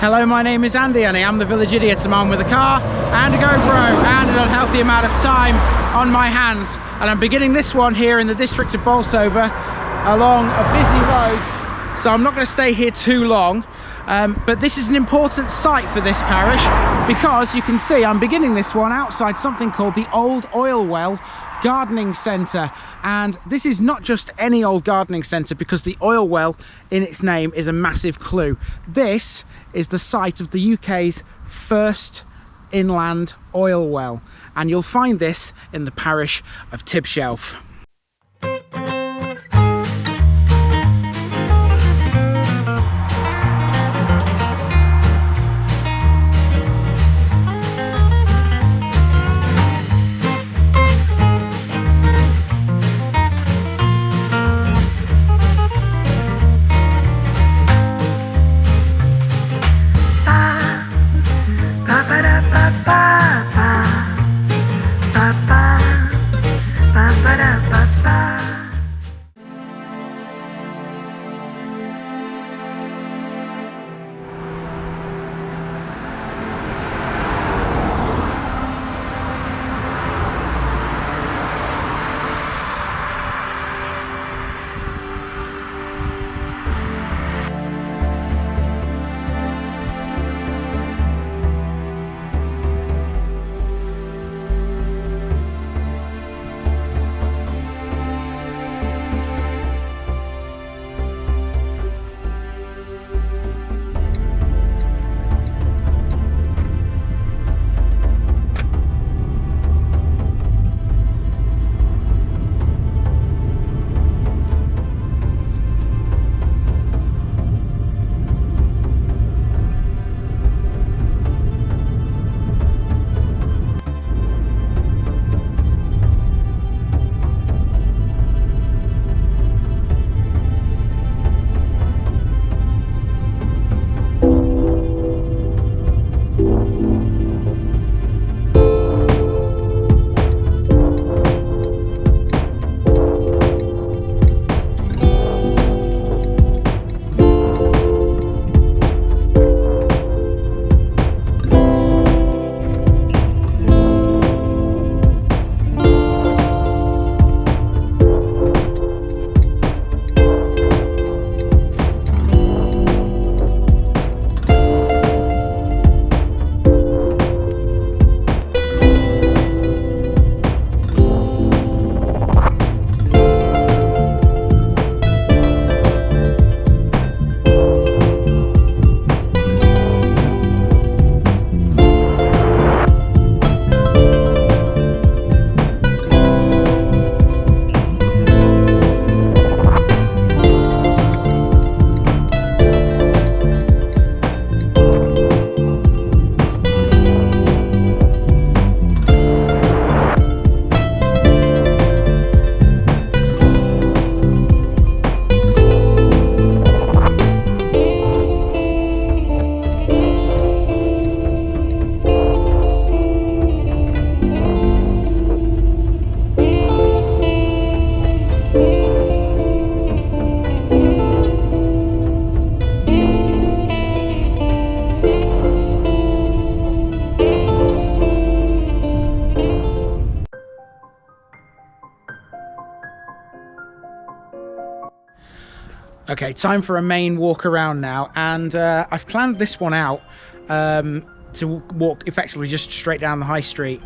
Hello, my name is Andy and I am the village idiot, a man with a car and a GoPro and an unhealthy amount of time on my hands. And I'm beginning this one here in the district of Bolsover along a busy road, so I'm not going to stay here too long. But this is an important site for this parish because you can see I'm beginning this one outside something called the Old Oilwell Gardening Centre. And this is not just any old gardening centre, because the oil well in its name is a massive clue. This is the site of the UK's first inland oil well, and you'll find this in the parish of Tibshelf. Okay, time for a main walk around now, and I've planned this one out to walk effectively just straight down the high street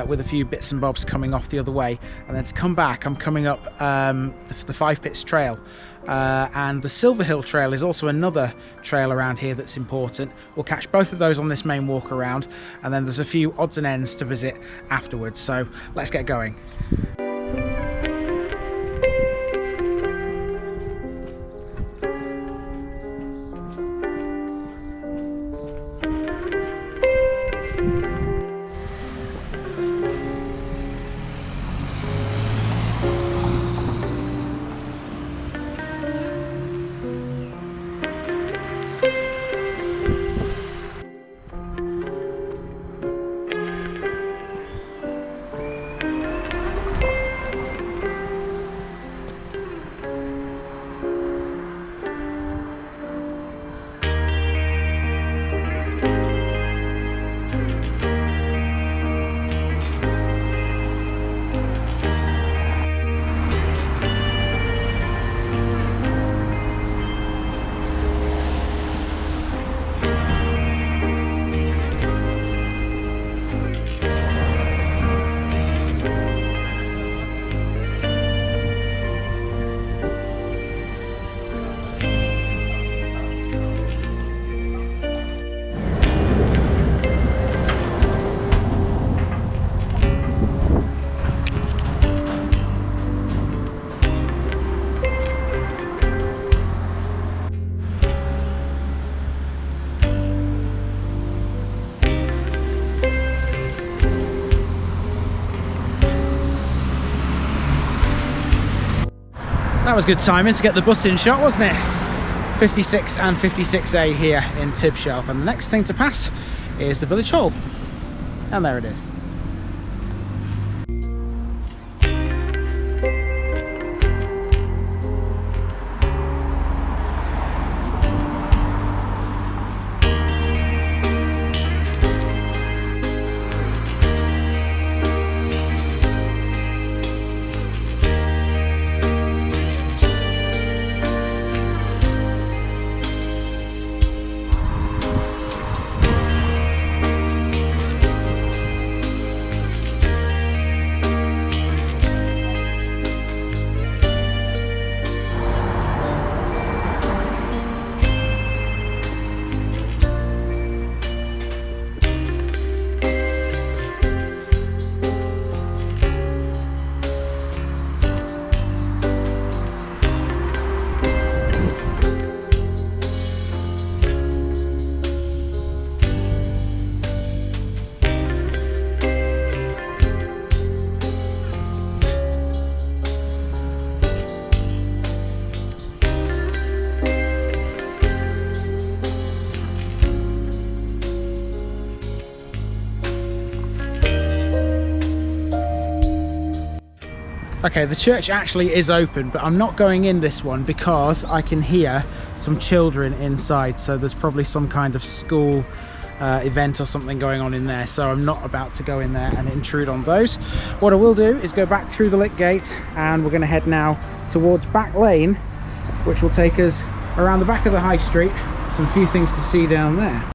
with a few bits and bobs coming off the other way, and then to come back I'm coming up the Five Pits Trail, and the Silver Hill Trail is also another trail around here that's important. We'll catch both of those on this main walk around, and then there's a few odds and ends to visit afterwards, so let's get going. That was good timing to get the bus in shot, wasn't it? 56 and 56A here in Tibshelf, and the next thing to pass is the village hall, and there it is. Okay, the church actually is open, but I'm not going in this one because I can hear some children inside, so there's probably some kind of school event or something going on in there, so I'm not about to go in there and intrude on those. What I will do is go back through the Lick Gate, and we're going to head now towards Back Lane, which will take us around the back of the High Street. Some few things to see down there.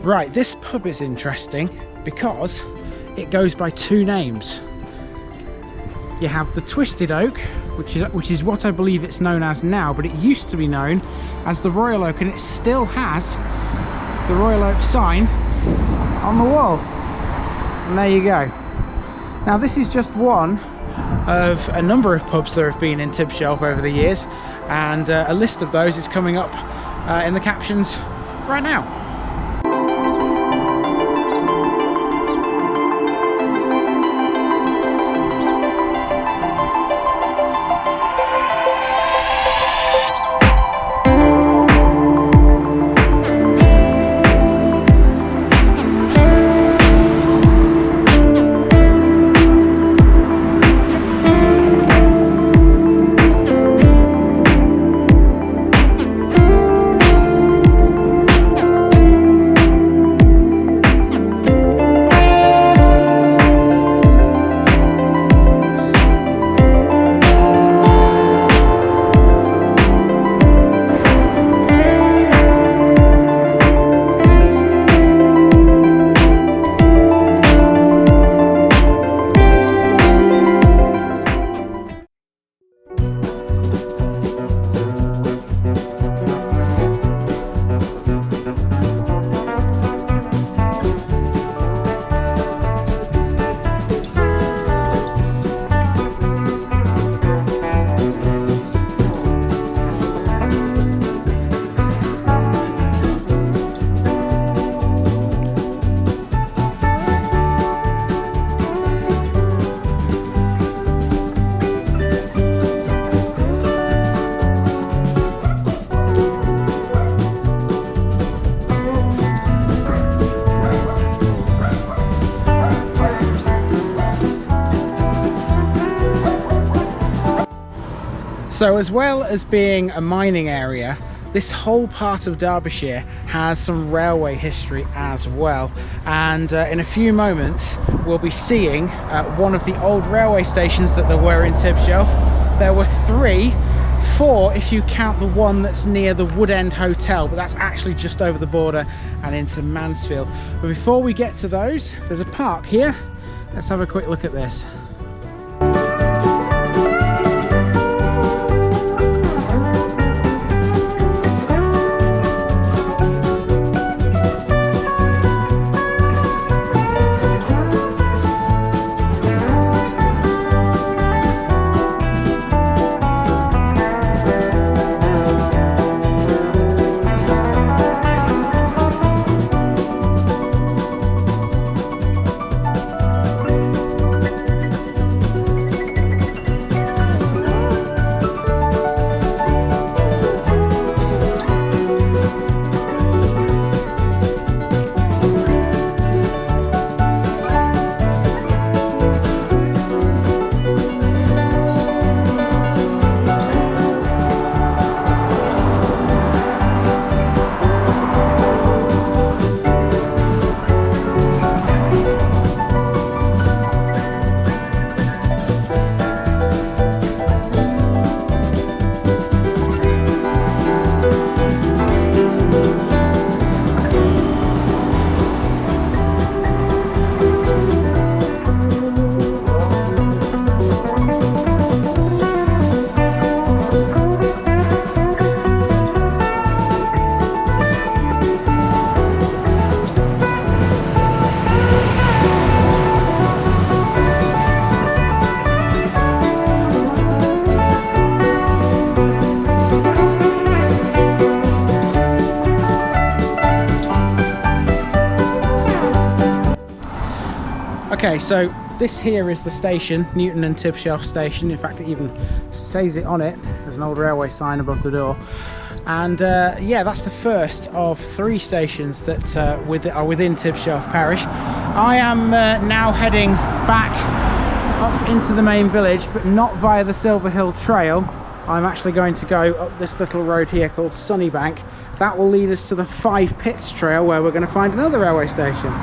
Right, this pub is interesting because it goes by two names. You have the Twisted Oak, which is what I believe it's known as now, but it used to be known as the Royal Oak, and it still has the Royal Oak sign on the wall. And there you go. Now this is just one of a number of pubs there have been in Tibshelf over the years, and a list of those is coming up in the captions right now. So as well as being a mining area, this whole part of Derbyshire has some railway history as well. And in a few moments, we'll be seeing one of the old railway stations that there were in Tibshelf. There were four if you count the one that's near the Wood End Hotel, but that's actually just over the border and into Mansfield. But before we get to those, there's a park here. Let's have a quick look at this. Okay, so this here is the station, Newton and Tibshelf station. In fact, it even says it on it. There's an old railway sign above the door. And yeah, that's the first of 3 stations that are within Tibshelf Parish. I am now heading back up into the main village, but not via the Silver Hill Trail. I'm actually going to go up this little road here called Sunnybank. That will lead us to the 5 Pits Trail, where we're going to find another railway station.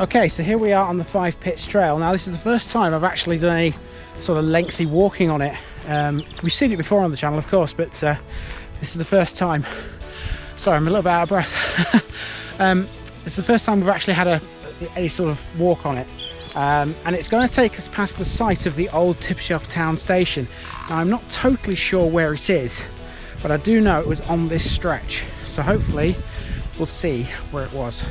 Okay, so here we are on the 5 Pits Trail. Now this is the first time I've actually done any sort of lengthy walking on it. We've seen it before on the channel, of course, but this is the first time. Sorry, I'm a little bit out of breath. It's the first time we've actually had a sort of walk on it. And it's going to take us past the site of the old Tibshelf town station. Now I'm not totally sure where it is, but I do know it was on this stretch. So hopefully we'll see where it was.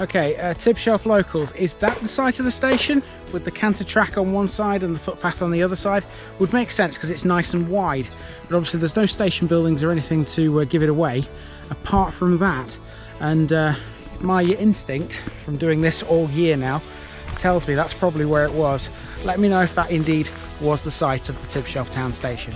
Okay, Tibshelf locals, is that the site of the station with the canter track on one side and the footpath on the other side? Would make sense because it's nice and wide, but obviously there's no station buildings or anything to give it away apart from that. And my instinct from doing this all year now tells me that's probably where it was. Let me know if that indeed was the site of the Tibshelf town station.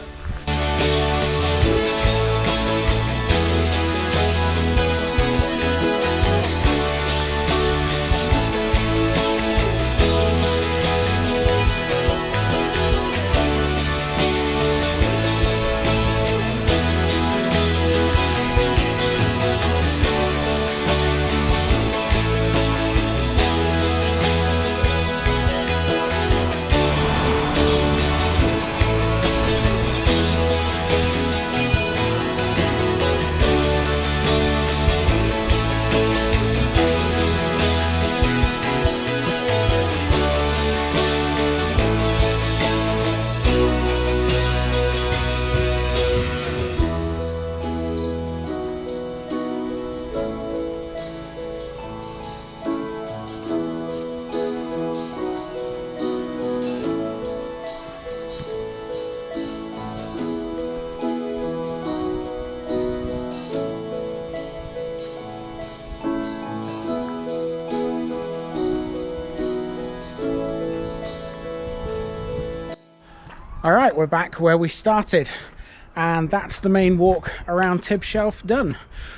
All right, we're back where we started, and that's the main walk around Tibshelf done.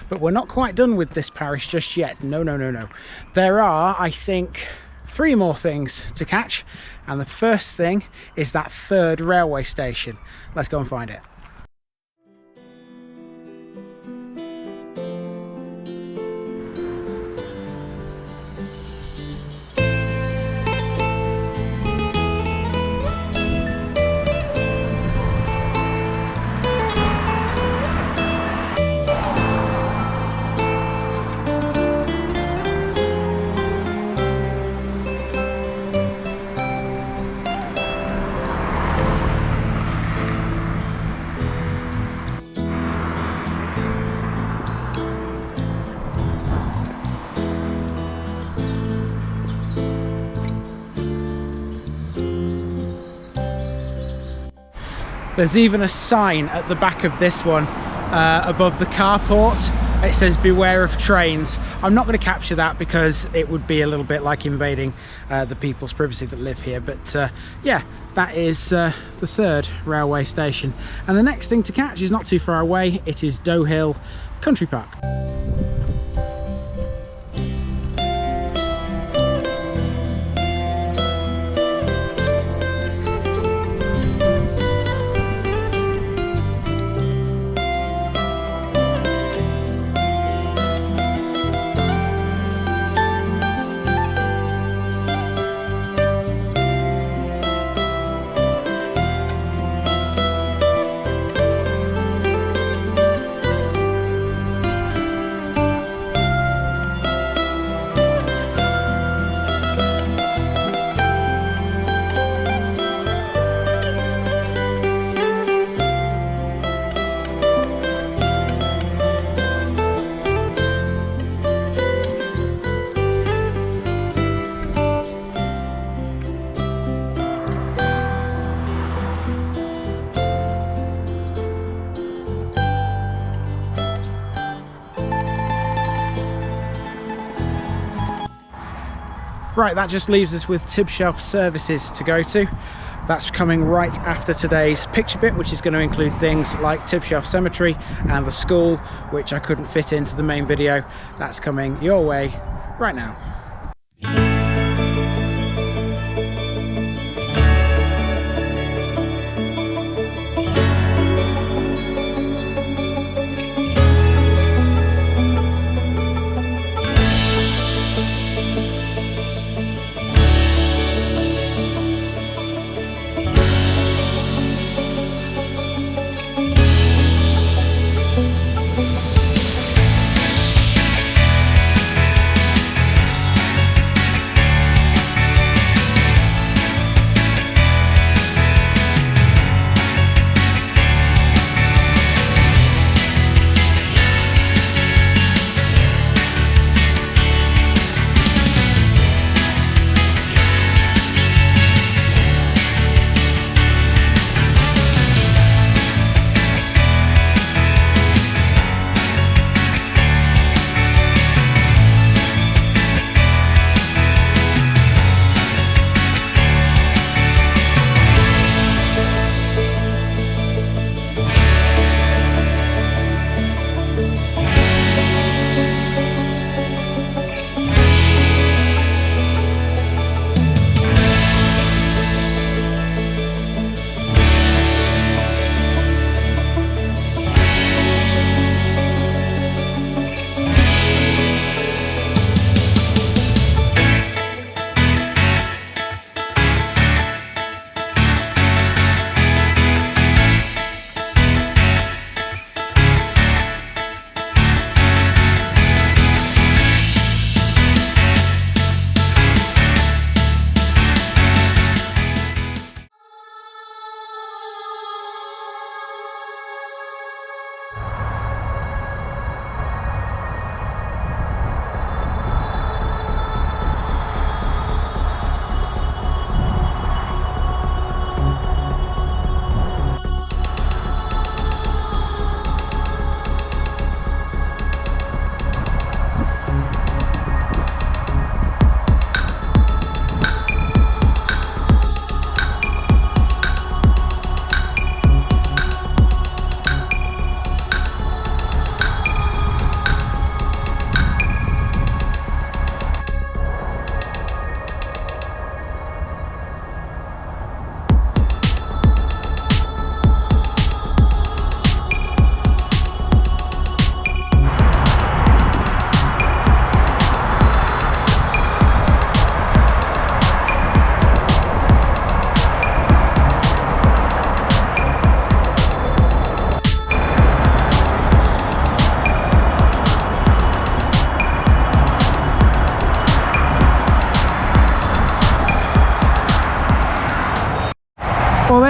But we're not quite done with this parish just yet. No. There are, I think, 3 more things to catch, and the first thing is that 3rd railway station. Let's go and find it. There's even a sign at the back of this one above the carport. It says beware of trains. I'm not going to capture that because it would be a little bit like invading the people's privacy that live here, but yeah, that is the 3rd railway station. And the next thing to catch is not too far away. It is Doe Hill Country Park. Right, that just leaves us with Tibshelf services to go to. That's coming right after today's picture bit, which is going to include things like Tibshelf Cemetery and the school, which I couldn't fit into the main video. That's coming your way right now.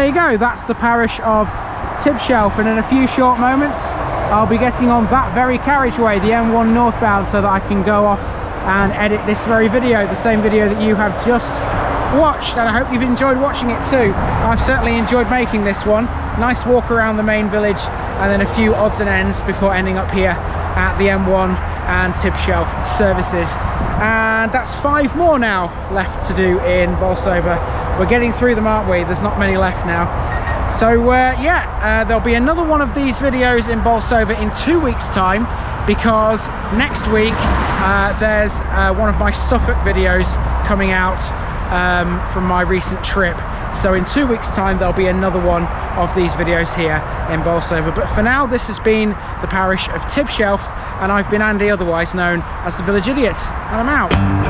you go, that's the parish of Tibshelf, and in a few short moments I'll be getting on that very carriageway, the M1 northbound, so that I can go off and edit this very video, the same video that you have just watched, and I hope you've enjoyed watching it too. I've certainly enjoyed making this one. Nice walk around the main village and then a few odds and ends before ending up here at the M1 and Tibshelf services. And that's 5 more now left to do in Bolsover. We're getting through them, aren't we? There's not many left now. So there'll be another one of these videos in Bolsover in 2 weeks time, because next week there's one of my Suffolk videos coming out from my recent trip. So in 2 weeks time there'll be another one of these videos here in Bolsover. But for now, this has been the parish of Tibshelf, and I've been Andy, otherwise known as the Village Idiot, and I'm out.